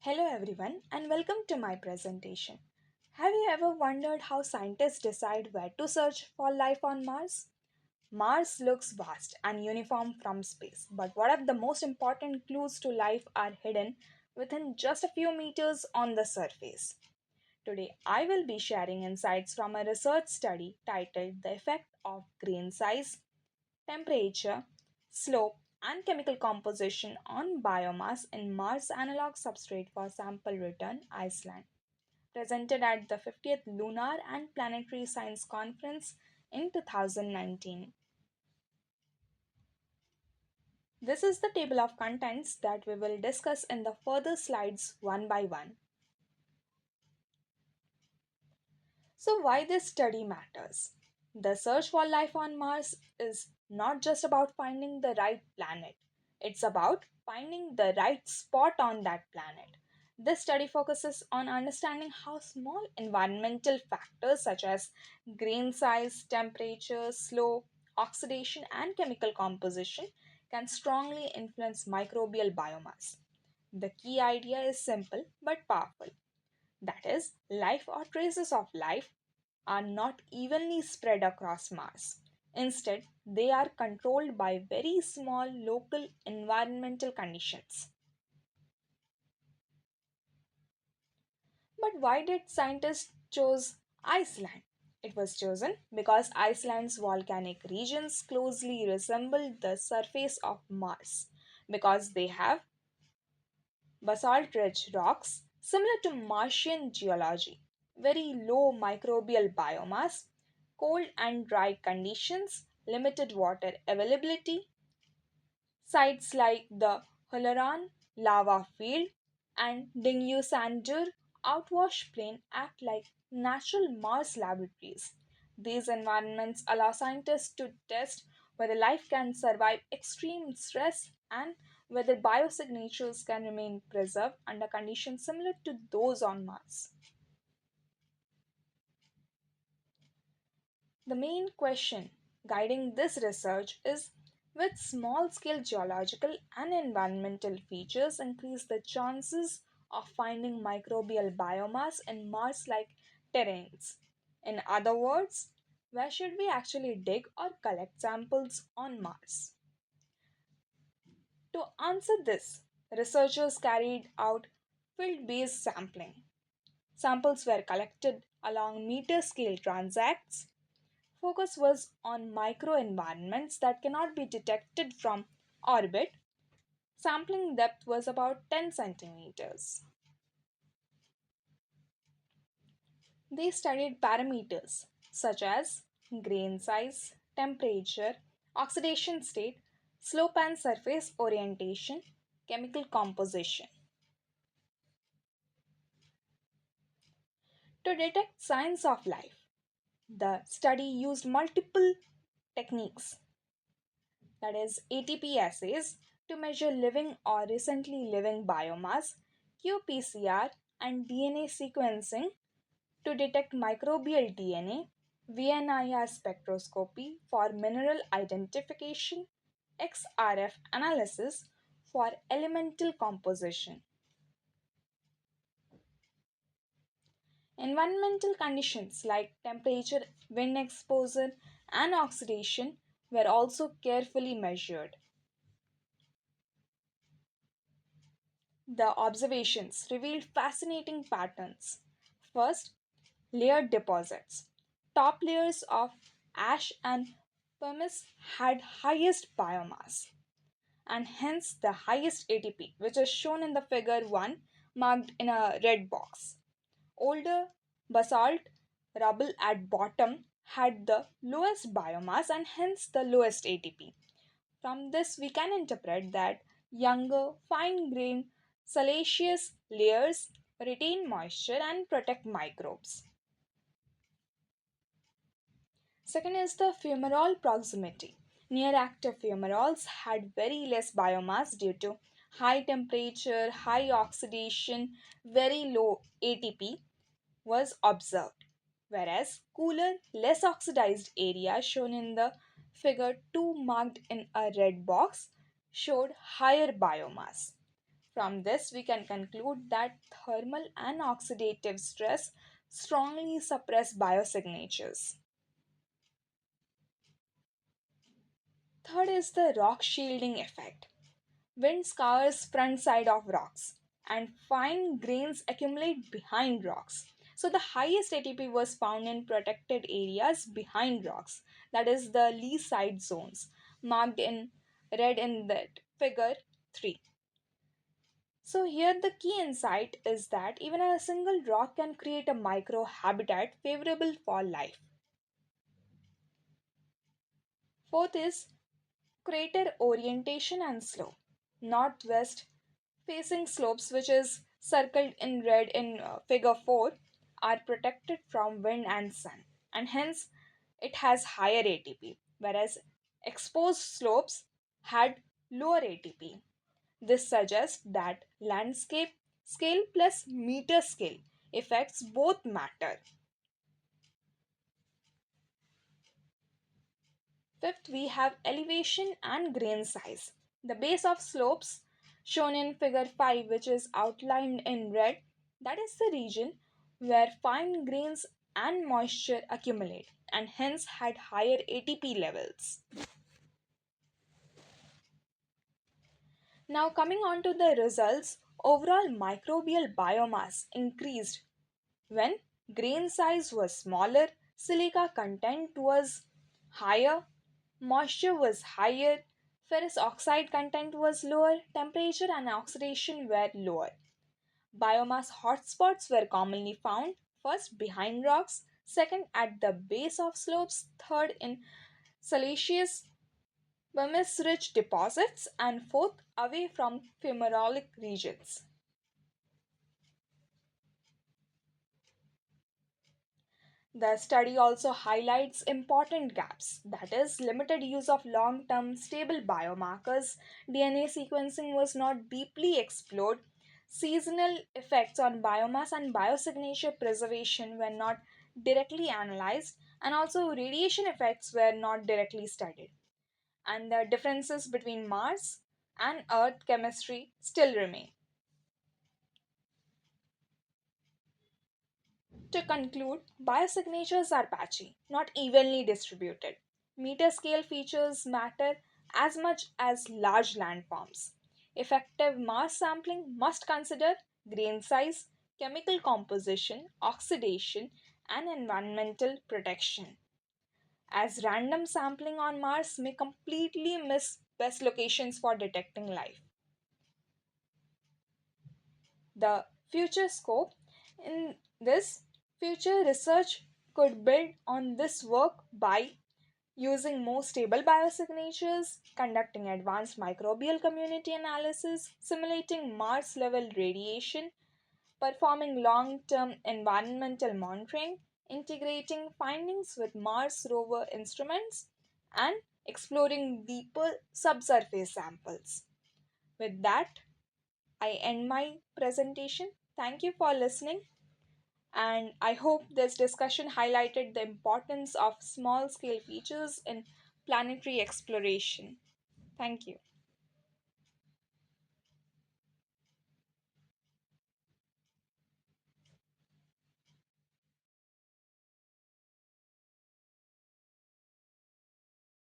Hello everyone and welcome to my presentation. Have you ever wondered how scientists decide where to search for life on Mars? Mars looks vast and uniform from space, but what if the most important clues to life are hidden within just a few meters on the surface? Today I will be sharing insights from a research study titled The Effect of Grain Size, Temperature, slope, and chemical composition on biomass in Mars analog substrate for sample return, Iceland, presented at the 50th Lunar and Planetary Science Conference in 2019. This is the table of contents that we will discuss in the further slides one by one. So, why this study matters? The search for life on Mars is not just about finding the right planet, it's about finding the right spot on that planet. This study focuses on understanding how small environmental factors such as grain size, temperature, slope, oxidation, and chemical composition can strongly influence microbial biomass. The key idea is simple but powerful, that is, life or traces of life are not evenly spread across Mars. Instead, they are controlled by very small local environmental conditions. But why did scientists choose Iceland? It was chosen because Iceland's volcanic regions closely resemble the surface of Mars because they have basalt rich rocks similar to Martian geology, very low microbial biomass, cold and dry conditions, limited water availability. Sites like the Hularan lava field and Dingyu Sandur outwash plain act like natural Mars laboratories. These environments allow scientists to test whether life can survive extreme stress and whether biosignatures can remain preserved under conditions similar to those on Mars. The main question guiding this research is which small scale geological and environmental features increase the chances of finding microbial biomass in Mars like terrains. In other words, where should we actually dig or collect samples on Mars? To answer this, researchers carried out field based sampling. Samples were collected along meter scale transects. Focus was on microenvironments that cannot be detected from orbit. Sampling depth was about 10 centimeters. They studied parameters such as grain size, temperature, oxidation state, slope and surface orientation, chemical composition. To detect signs of life, the study used multiple techniques, that is ATP assays, to measure living or recently living biomass, qPCR, and DNA sequencing to detect microbial DNA, VNIR spectroscopy for mineral identification, XRF analysis for elemental composition. Environmental conditions like temperature, wind exposure, and oxidation were also carefully measured. The observations revealed fascinating patterns. First, layered deposits. Top layers of ash and pumice had highest biomass and hence the highest ATP, which is shown in the figure 1 marked in a red box. Older basalt rubble at bottom had the lowest biomass and hence the lowest ATP. From this, we can interpret that younger, fine grained, siliceous layers retain moisture and protect microbes. Second is the fumarole proximity. Near active fumaroles had very less biomass due to high temperature, high oxidation, very low ATP was observed, whereas cooler, less oxidized area shown in the figure 2 marked in a red box showed higher biomass. From this, we can conclude that thermal and oxidative stress strongly suppress biosignatures. Third is the rock shielding effect. Wind scours front side of rocks and fine grains accumulate behind rocks. So the highest ATP was found in protected areas behind rocks, that is the lee side zones, marked in red in that figure 3. So here the key insight is that even a single rock can create a micro habitat favorable for life. Fourth is crater orientation and slope. Northwest facing slopes, which is circled in red in figure 4, are protected from wind and sun, and hence it has higher ATP, whereas exposed slopes had lower ATP. This suggests that landscape scale plus meter scale effects both matter. Fifth, we have elevation and grain size. The base of slopes, shown in figure 5, which is outlined in red, that is the region where fine grains and moisture accumulate and hence had higher ATP levels. Now, coming on to the results, overall microbial biomass increased when grain size was smaller, silica content was higher, moisture was higher, ferrous oxide content was lower, temperature and oxidation were lower. Biomass hotspots were commonly found first behind rocks, second at the base of slopes, third in siliceous pumice rich deposits, and fourth away from fumarolic regions. The study also highlights important gaps, that is, limited use of long term stable biomarkers, DNA sequencing was not deeply explored, seasonal effects on biomass and biosignature preservation were not directly analyzed, and also radiation effects were not directly studied. And the differences between Mars and Earth chemistry still remain. To conclude, biosignatures are patchy, not evenly distributed. Meter scale features matter as much as large landforms. Effective mass sampling must consider grain size, chemical composition, oxidation, and environmental protection, as random sampling on Mars may completely miss best locations for detecting life. The future scope in this future research could build on this work by using more stable biosignatures, conducting advanced microbial community analysis, simulating Mars level radiation, performing long term environmental monitoring, integrating findings with Mars rover instruments, and exploring deeper subsurface samples. With that, I end my presentation. Thank you for listening, and I hope this discussion highlighted the importance of small scale features in planetary exploration. Thank you.